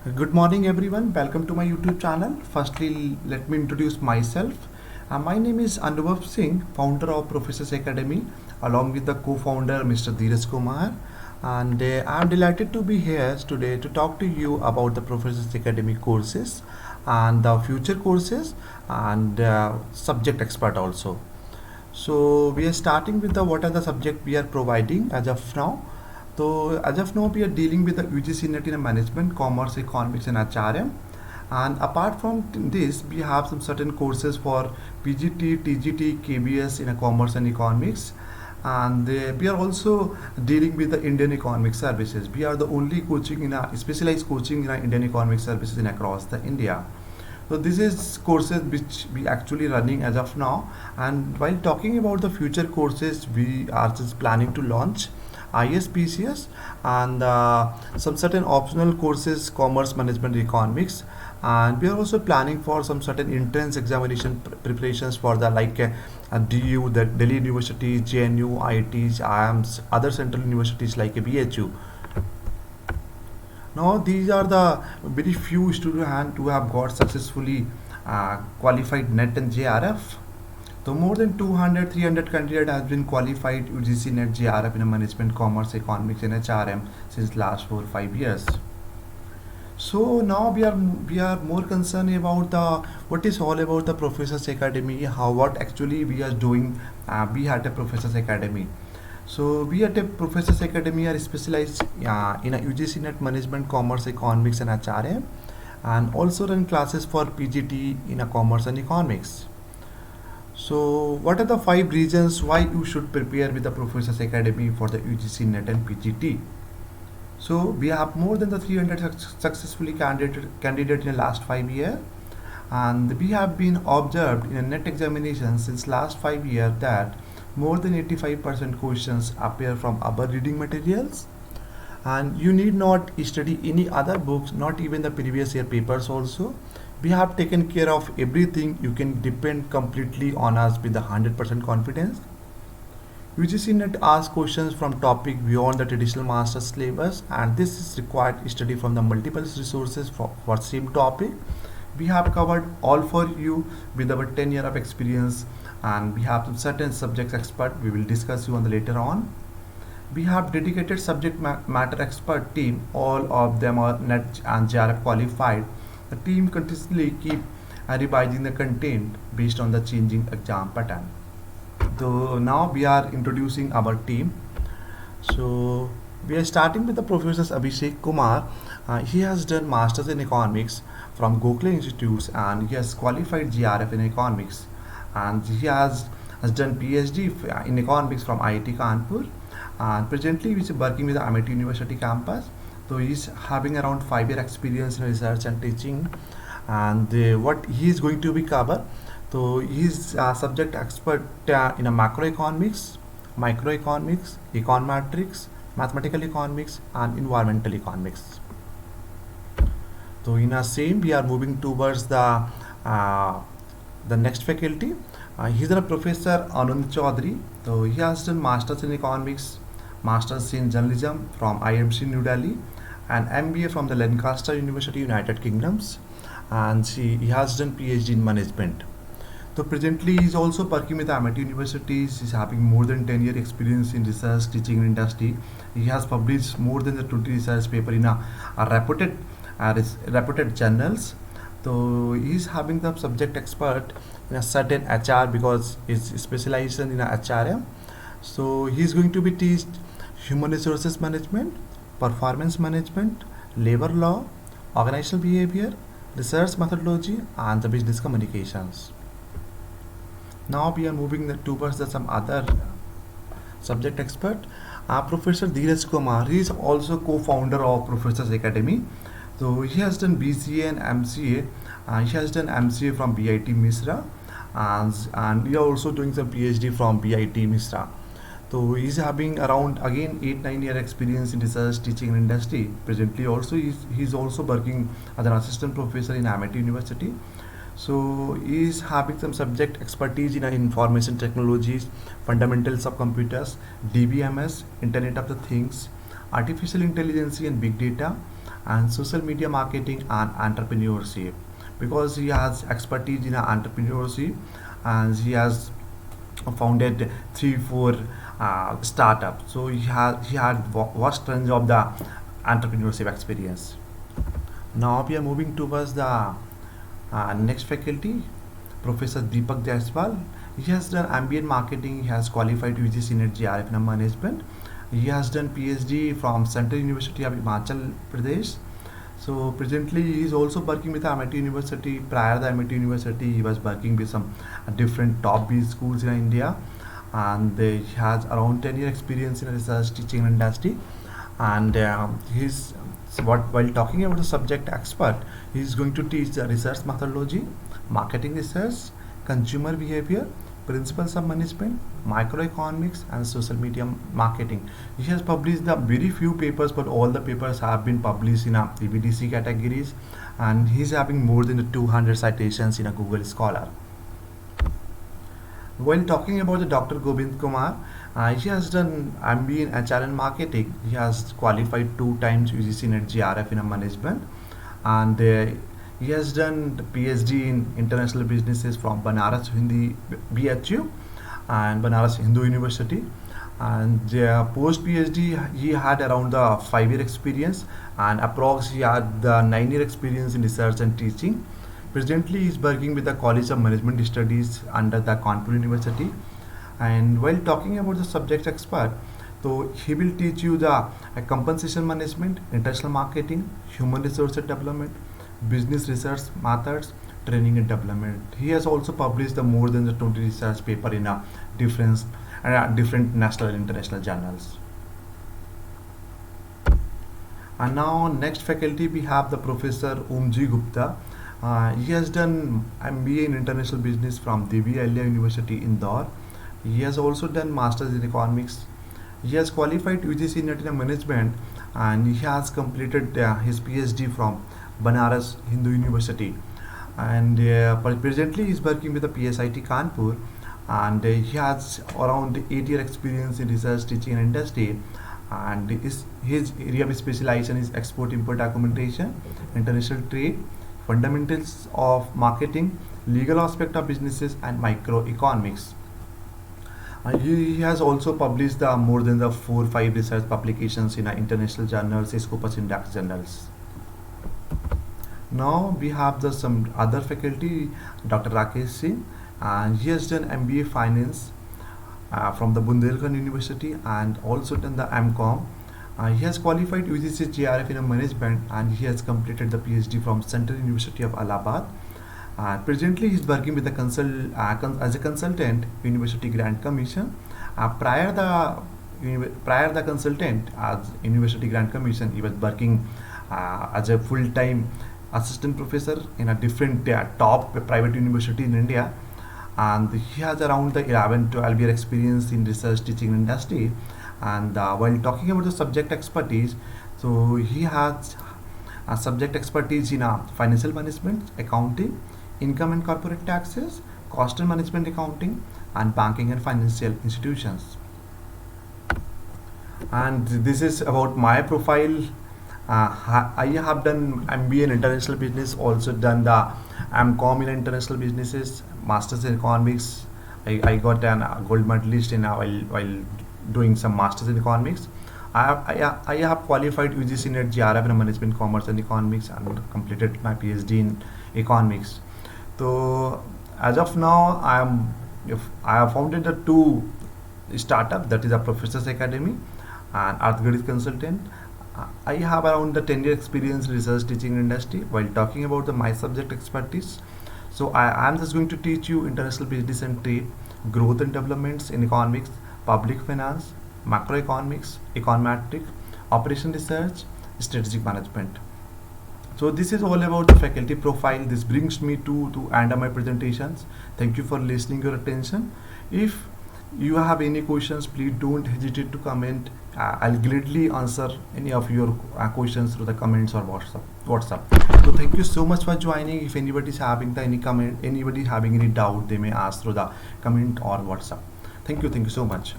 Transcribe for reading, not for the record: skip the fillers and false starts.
Good morning, everyone. Welcome to my YouTube channel. Firstly, let me introduce myself. My name is Anubhav Singh, founder of Professors Academy, along with the co-founder Mr. Dheeraj Kumar. And I'm delighted to be here today to talk to you about the Professors Academy courses and the future courses and subject expert also. So we are starting with the what are the subject we are providing as of now. So as of now, we are dealing with the UGC NET in management, commerce, economics, and HRM. And apart from this, we have some certain courses for PGT, TGT, KBS in a commerce and economics. And we are also dealing with the Indian economic services. We are the only coaching in a specialized coaching in a Indian economic services in across the India. So this is courses which we actually running as of now. And while talking about the future courses, we are just planning to launch ISPCS and some certain optional courses, commerce, management, economics. And we are also planning for some certain entrance examination preparations for the DU, the Delhi University, JNU, IITs, IIMs, other central universities like BHU. Now these are the very few students who have got successfully qualified NET and JRF. So more than 200, 300 candidates has been qualified UGC NET JRF in management, commerce, economics and HRM since last 4 or 5 years. So now we are more concerned about the what is all about the Professors Academy, how what actually we are doing. We had a Professors Academy. So we at a Professors Academy are specialized in a UGC NET management, commerce, economics and HRM, and also run classes for PGT in a commerce and economics. So what are the 5 reasons why you should prepare with the Professors Academy for the UGC NET and PGT? So we have more than the 300 successfully candidate in the last 5 years, and we have been observed in a NET examination since last 5 years that more than 85% questions appear from our reading materials, and you need not study any other books, not even the previous year papers also. We have taken care of everything. You can depend completely on us with the 100% confidence. UGC NET asks questions from topic beyond the traditional master's syllabus, and this is required study from the multiple resources for same topic. We have covered all for you with our 10 year of experience, and we have some certain subject expert we will discuss you on the later on. We have dedicated subject matter expert team. All of them are NET and JRF qualified. The team continuously keep revising the content based on the changing exam pattern. So now we are introducing our team. So we are starting with the Professor Abhishek Kumar. He has done Masters in Economics from Gokhale Institutes, and he has qualified GRF in Economics, and he has done PhD in Economics from IIT Kanpur, and presently he is working with the Amity University campus. So he is having around 5 year experience in research and teaching, and what he is going to be cover. So he is a subject expert in a macroeconomics, microeconomics, econometrics, mathematical economics, and environmental economics. So in our same, we are moving towards uh, the next faculty. He's a Professor Anand Chaudhary. So he has done Masters in Economics, Masters in Journalism from IMC New Delhi, and MBA from the Lancaster University, United Kingdoms, and he has done PhD in Management. So presently he is also working with Amity Universities. He's having more than 10 year experience in research, teaching industry. He has published more than the 20 research paper in a reputed journals. So he's having the subject expert in a certain HR because he's specialized in a HRM. So he's going to be teach human resources management, performance management, labor law, organizational behavior, research methodology, and the business communications. Now we are moving towards some other subject expert. Professor Dheeraj Kumar, he is also co-founder of Professors Academy. So he has done BCA and MCA. He has done MCA from BIT Misra, and we are also doing some PhD from BIT Misra. So he's having around again 8 9 year experience in research, teaching, and industry. Presently, also he's also working as an assistant professor in Amity University. So he is having some subject expertise in information technologies, fundamentals of computers, DBMS, Internet of the Things, artificial intelligence and big data, and social media marketing and entrepreneurship, because he has expertise in entrepreneurship, and he has founded 3 4 startups. So he had vast range of the entrepreneurship experience. Now we are moving towards the next faculty, Professor Deepak Jaiswal. He has done MBA in marketing. He has qualified UGC NET JRF in management. He has done PhD from Central University of Himachal Pradesh. So presently he is also working with MIT University. Prior to MIT University, he was working with some different top B schools in India, and he has around 10 year experience in research teaching industry. And he's what while talking about the subject expert, he is going to teach the research methodology, marketing research, consumer behavior, principles of management, microeconomics, and social media marketing. He has published the very few papers, but all the papers have been published in a EBDC categories, and he's having more than 200 citations in a Google Scholar. While talking about the Dr. Gobind Kumar, he has done MBA in HR and marketing. He has qualified 2 times UGC NET JRF in a management, and he has done the PhD in international businesses from Banaras Hindi BHU and Banaras Hindu University. And post PhD, he had around the 5 year experience, and approx he had the 9 year experience in research and teaching. Presently, he is working with the College of Management Studies under the Kanpur University. And while talking about the subject expert, so he will teach you the compensation management, international marketing, human resources development, business research methods, training and development. He has also published the more than the 20 research paper in a different national and international journals. And now next faculty we have the Professor Omji Gupta. He has done MBA in International Business from Devi Ahilya University, Indore. He has also done Masters in Economics. He has qualified UGC NET in Management, and he has completed his PhD from Banaras Hindu University. And presently he is working with the PSIT Kanpur, and he has around 8 year experience in research, teaching and industry. And his area of specialization is export import documentation, international trade, fundamentals of marketing, legal aspect of businesses, and microeconomics. He has also published the more than the 4 5 research publications in international journals, Scopus Index journals. Now we have the some other faculty, Dr. Rakesh Singh, and he has done MBA Finance from the Bundelkhand University, and also done the MCOM. He has qualified UGC JRF in management, and he has completed the PhD from Central University of Allahabad. Presently, he is working with the as a consultant, University Grant Commission. Prior the consultant as University Grant Commission, he was working as a full-time assistant professor in a different top private university in India, and he has around the 11 12 year experience in research teaching industry. And while talking about the subject expertise, so he has a subject expertise in financial management, accounting, income and corporate taxes, cost and management accounting, and banking and financial institutions. And this is about my profile. I have done MBA in international business, also done the MCOM in international businesses, masters in economics. I got an gold medalist in while doing some masters in economics. I have qualified UGC NET JRF in management, commerce and economics, and completed my PhD in economics. So as of now, I have founded the 2 startup, that is a Professors Academy and Earthgrid Consultant. I have around the 10 year experience in research teaching industry. While talking about my subject expertise, so I am just going to teach you international business and trade, growth and developments in economics, public finance, macroeconomics, econometric, operation research, strategic management. So this is all about the faculty profile. This brings me to end of my presentations. Thank you for listening your attention. If you have any questions, please don't hesitate to comment. I'll gladly answer any of your questions through the comments or WhatsApp. So thank you so much for joining. If anybody is having any comment, anybody having any doubt, they may ask through the comment or WhatsApp. Thank you so much.